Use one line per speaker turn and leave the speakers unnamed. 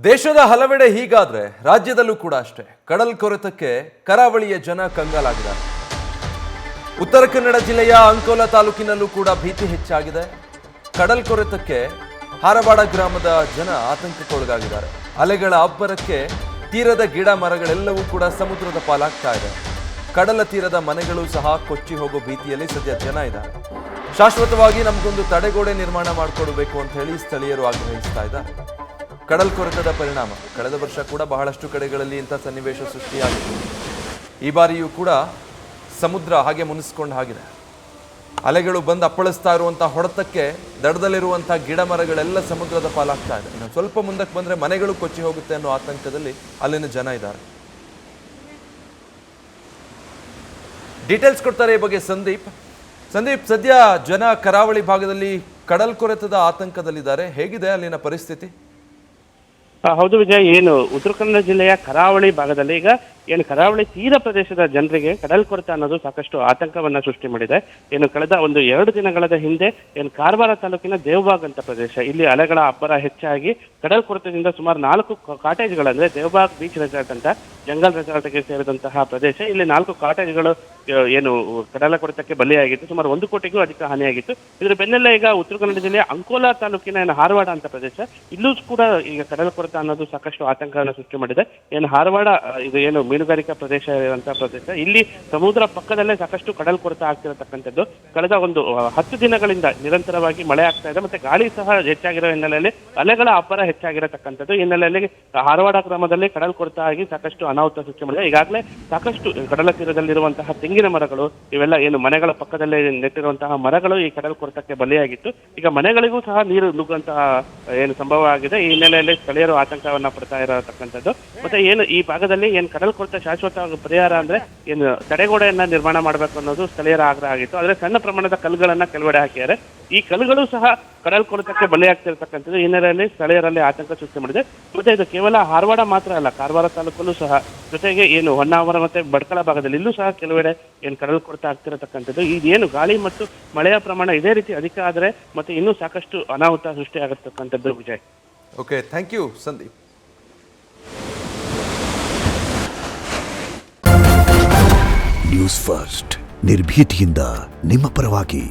ದೇಶದ ಹಲವೆಡೆ ಹೀಗಾದ್ರೆ ರಾಜ್ಯದಲ್ಲೂ ಕೂಡ ಅಷ್ಟೇ. ಕಡಲ್ ಕೊರೆತಕ್ಕೆ ಕರಾವಳಿಯ ಜನ ಕಂಗಾಲಾಗಿದ್ದಾರೆ. ಉತ್ತರ ಕನ್ನಡ ಜಿಲ್ಲೆಯ ಅಂಕೋಲಾ ತಾಲೂಕಿನಲ್ಲೂ ಕೂಡ ಭೀತಿ ಹೆಚ್ಚಾಗಿದೆ. ಕಡಲ್ ಕೊರೆತಕ್ಕೆ ಹಾರವಾಡ ಗ್ರಾಮದ ಜನ ಆತಂಕಕ್ಕೊಳಗಾಗಿದ್ದಾರೆ. ಅಲೆಗಳ ಅಬ್ಬರಕ್ಕೆ ತೀರದ ಗಿಡ ಮರಗಳೆಲ್ಲವೂ ಕೂಡ ಸಮುದ್ರದ ಪಾಲಾಗ್ತಾ ಇದೆ. ಕಡಲ ತೀರದ ಮನೆಗಳು ಸಹ ಕೊಚ್ಚಿ ಹೋಗೋ ಭೀತಿಯಲ್ಲಿ ಸದ್ಯ ಜನ ಇದ್ದಾರೆ. ಶಾಶ್ವತವಾಗಿ ನಮಗೊಂದು ತಡೆಗೋಡೆ ನಿರ್ಮಾಣ ಮಾಡಿಕೊಡಬೇಕು ಅಂತ ಹೇಳಿ ಸ್ಥಳೀಯರು ಆಗ್ರಹಿಸ್ತಾ ಇದ್ದಾರೆ. ಕಡಲ್ ಕೊರೆತದ ಪರಿಣಾಮ ಕಳೆದ ವರ್ಷ ಕೂಡ ಬಹಳಷ್ಟು ಕಡೆಗಳಲ್ಲಿ ಇಂಥ ಸನ್ನಿವೇಶ ಸೃಷ್ಟಿಯಾಗಿದೆ. ಈ ಬಾರಿಯೂ ಕೂಡ ಸಮುದ್ರ ಹಾಗೆ ಮುನಿಸ್ಕೊಂಡು ಆಗಿದೆ. ಅಲೆಗಳು ಬಂದು ಅಪ್ಪಳಿಸ್ತಾ ಇರುವಂಥ ಹೊಡೆತಕ್ಕೆ ದಡದಲ್ಲಿರುವಂಥ ಗಿಡ ಮರಗಳೆಲ್ಲ ಸಮುದ್ರದ ಪಾಲಾಗ್ತಾ ಇದೆ. ಇನ್ನು ಸ್ವಲ್ಪ ಮುಂದಕ್ಕೆ ಬಂದರೆ ಮನೆಗಳು ಕೊಚ್ಚಿ ಹೋಗುತ್ತೆ ಅನ್ನೋ ಆತಂಕದಲ್ಲಿ ಅಲ್ಲಿನ ಜನ ಇದ್ದಾರೆ. ಡೀಟೇಲ್ಸ್ ಕೊಡ್ತಾರೆ ಈ ಬಗ್ಗೆ ಸಂದೀಪ್. ಸದ್ಯ ಜನ ಕರಾವಳಿ ಭಾಗದಲ್ಲಿ ಕಡಲ್ ಕೊರೆತದ ಆತಂಕದಲ್ಲಿದ್ದಾರೆ. ಹೇಗಿದೆ ಅಲ್ಲಿನ ಪರಿಸ್ಥಿತಿ?
ಹೌದು ವಿಜಯ್, ಏನು ಉತ್ತರ ಕನ್ನಡ ಜಿಲ್ಲೆಯ ಕರಾವಳಿ ಭಾಗದಲ್ಲಿ ಈಗ ಏನು ಕರಾವಳಿ ತೀರ ಪ್ರದೇಶದ ಜನರಿಗೆ ಕಡಲ್ ಕೊರೆತ ಅನ್ನೋದು ಸಾಕಷ್ಟು ಆತಂಕವನ್ನ ಸೃಷ್ಟಿ ಮಾಡಿದೆ. ಏನು ಕಳೆದ 2 ದಿನಗಳ ಹಿಂದೆ ಏನು ಕಾರವಾರ ತಾಲೂಕಿನ ದೇವಬಾಗ್ ಅಂತ ಪ್ರದೇಶ, ಇಲ್ಲಿ ಅಲೆಗಳ ಅಬ್ಬರ ಹೆಚ್ಚಾಗಿ ಕಡಲ್ ಕೊರೆತದಿಂದ ಸುಮಾರು 4 ಕಾಟೇಜ್ಗಳಂದ್ರೆ ದೇವಬಾಗ್ ಬೀಚ್ ರೆಸಾರ್ಟ್ ಅಂತ ಜಂಗಲ್ ರೆಸಾರ್ಟ್ಗೆ ಸೇರಿದಂತಹ ಪ್ರದೇಶ, ಇಲ್ಲಿ 4 ಕಾಟೇಜ್ಗಳು ಏನು ಕಡಲ ಕೊರೆತಕ್ಕೆ ಬಲಿಯಾಗಿತ್ತು. ಸುಮಾರು 1 ಕೋಟಿಗೂ ಅಧಿಕ ಹಾನಿಯಾಗಿತ್ತು. ಇದರ ಬೆನ್ನಲ್ಲೇ ಈಗ ಉತ್ತರ ಕನ್ನಡ ಜಿಲ್ಲೆಯ ಅಂಕೋಲಾ ತಾಲೂಕಿನ ಏನು ಹಾರವಾಡ ಅಂತ ಪ್ರದೇಶ, ಇಲ್ಲೂ ಕೂಡ ಈಗ ಕಡಲ ಕೊರೆತ ಅನ್ನೋದು ಸಾಕಷ್ಟು ಆತಂಕವನ್ನು ಸೃಷ್ಟಿ ಮಾಡಿದೆ. ಏನು ಹಾರವಾಡ ಇದು ಏನು ಮೀನುಗಾರಿಕಾ ಪ್ರದೇಶ ಇರುವಂತಹ ಪ್ರದೇಶ, ಇಲ್ಲಿ ಸಮುದ್ರ ಪಕ್ಕದಲ್ಲೇ ಸಾಕಷ್ಟು ಕಡಲ್ ಕೊರೆತ ಆಗ್ತಿರತಕ್ಕಂಥದ್ದು. ಕಳೆದ 10 ದಿನಗಳಿಂದ ನಿರಂತರವಾಗಿ ಮಳೆ ಆಗ್ತಾ ಇದೆ, ಮತ್ತೆ ಗಾಳಿ ಸಹ ಹೆಚ್ಚಾಗಿರೋ ಹಿನ್ನೆಲೆಯಲ್ಲಿ ಅಲೆಗಳ ಅಬ್ಬರ ಹೆಚ್ಚಾಗಿರತಕ್ಕಂಥದ್ದು ಹಿನ್ನೆಲೆಯಲ್ಲಿ ಹಾರವಾಡ ಗ್ರಾಮದಲ್ಲಿ ಕಡಲ್ ಕೊರೆತ ಆಗಿ ಸಾಕಷ್ಟು ಅನಾಹುತ ಸೃಷ್ಟಿ ಮಾಡಿದೆ. ಈಗಾಗಲೇ ಸಾಕಷ್ಟು ಕಡಲ ತೀರದಲ್ಲಿರುವಂತಹ ತೆಂಗಿನ ಮರಗಳು, ಇವೆಲ್ಲ ಏನು ಮನೆಗಳ ಪಕ್ಕದಲ್ಲೇ ನೆಟ್ಟಿರುವಂತಹ ಮರಗಳು ಈ ಕಡಲ್ ಕೊರೆತಕ್ಕೆ ಬಲಿಯಾಗಿತ್ತು. ಈಗ ಮನೆಗಳಿಗೂ ಸಹ ನೀರು ನುಗ್ಗುವಂತಹ ಏನು ಸಂಭವ ಆಗಿದೆ. ಈ ಹಿನ್ನೆಲೆಯಲ್ಲಿ ಸ್ಥಳೀಯರು ಆತಂಕವನ್ನ ಪಡ್ತಾ ಇರತಕ್ಕಂಥದ್ದು. ಮತ್ತೆ ಏನು ಈ ಭಾಗದಲ್ಲಿ ಏನು ಕಡಲ್ ಕೊರೆತ ಶಾಶ್ವತ ಪರಿಹಾರ ಅಂದ್ರೆ ಏನು ತಡೆಗೋಡೆಯನ್ನ ನಿರ್ಮಾಣ ಮಾಡಬೇಕು ಅನ್ನೋದು ಸ್ಥಳೀಯರ ಆಗ್ರಹ ಆಗಿತ್ತು. ಆದ್ರೆ ಸಣ್ಣ ಪ್ರಮಾಣದ ಕಲ್ಲುಗಳನ್ನ ಕೆಲವೆಡೆ ಹಾಕಿದ್ದಾರೆ. ಈ ಕಲ್ಲುಗಳು ಸಹ ಕಡಲ್ ಕೊರೆತಕ್ಕೆ ಬಲಿಯಾಗ್ತಿರ್ತಕ್ಕಂಥದ್ದು ಹಿನ್ನೆಲೆಯಲ್ಲಿ ಸ್ಥಳೀಯರಲ್ಲಿ ಆತಂಕ ಸೃಷ್ಟಿ ಮಾಡಿದೆ. ಮತ್ತೆ ಇದು ಕೇವಲ ಹಾರವಾಡ ಮಾತ್ರ ಅಲ್ಲ, ಕಾರವಾರ ತಾಲೂಕಲ್ಲೂ ಸಹ, ಜೊತೆಗೆ ಏನು ಹೊನ್ನಾವರ ಮತ್ತೆ ಭಟ್ಕಳ ಭಾಗದಲ್ಲಿ ಇಲ್ಲೂ ಸಹ ಕೆಲವೆಡೆ ಏನು ಕಡಲ್ ಕೊರೆತ ಆಗ್ತಿರತಕ್ಕಂಥದ್ದು. ಏನು ಗಾಳಿ ಮತ್ತು ಮಳೆಯ ಪ್ರಮಾಣ ಇದೇ ರೀತಿ ಅಧಿಕ ಆದರೆ ಮತ್ತೆ ಇನ್ನೂ ಸಾಕಷ್ಟು ಅನಾಹುತ ಸೃಷ್ಟಿ ಆಗತಕ್ಕಂಥದ್ದು Vijay.
Okay, thank you Sandeep.
News first ನಿರ್ಭೀತಿಯಿಂದ ನಿಮ್ಮ ಪರವಾಗಿ.